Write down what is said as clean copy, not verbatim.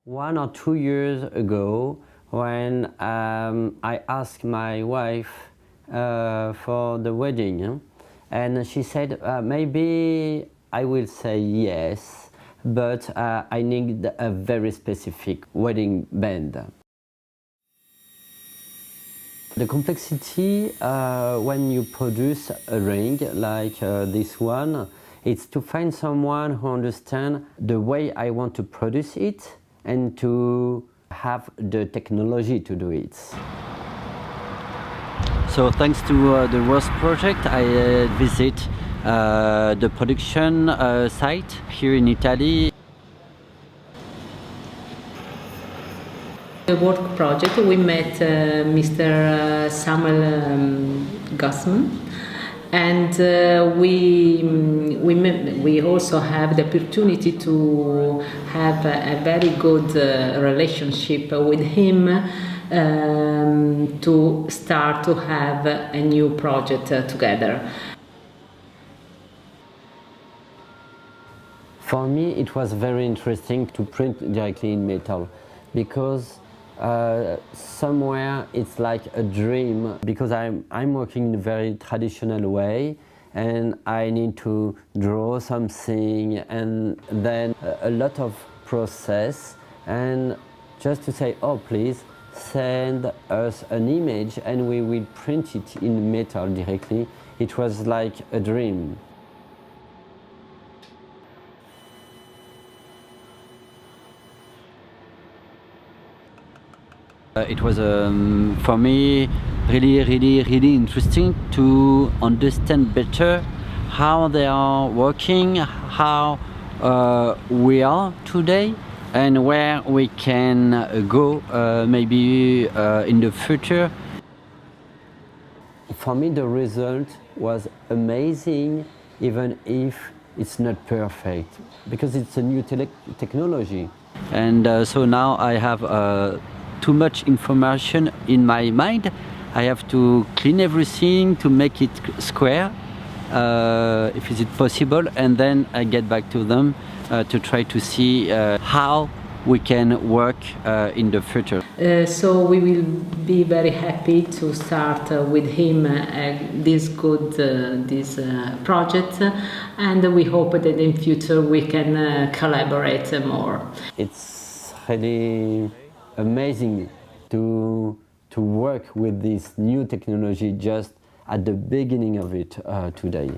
1 or 2 years ago, when I asked my wife for the wedding, and she said maybe I will say yes, but I need a very specific wedding band. The complexity when you produce a ring like this one, it's to find someone who understands the way I want to produce it and to have the technology to do it. So thanks to the ROSE project, I visit the production site here in Italy. The work project, we met Mr. Samuel Gassmann, and we also have the opportunity to have a very good relationship with him to start to have a new project together. For me, it was very interesting to print directly in metal, because somewhere it's like a dream, because I'm working in a very traditional way and I need to draw something and then a lot of process, and just to say, oh please send us an image and we will print it in metal directly, it was like a dream. It was for me really interesting to understand better how they are working, how we are today, and where we can go maybe in the future. For me the result was amazing, even if it's not perfect, because it's a new technology. And so now I have too much information in my mind. I have to clean everything to make it square, if is it possible, and then I get back to them to try to see how we can work in the future. So we will be very happy to start with him this project, and we hope that in future we can collaborate more. It's really amazing to work with this new technology just at the beginning of it today.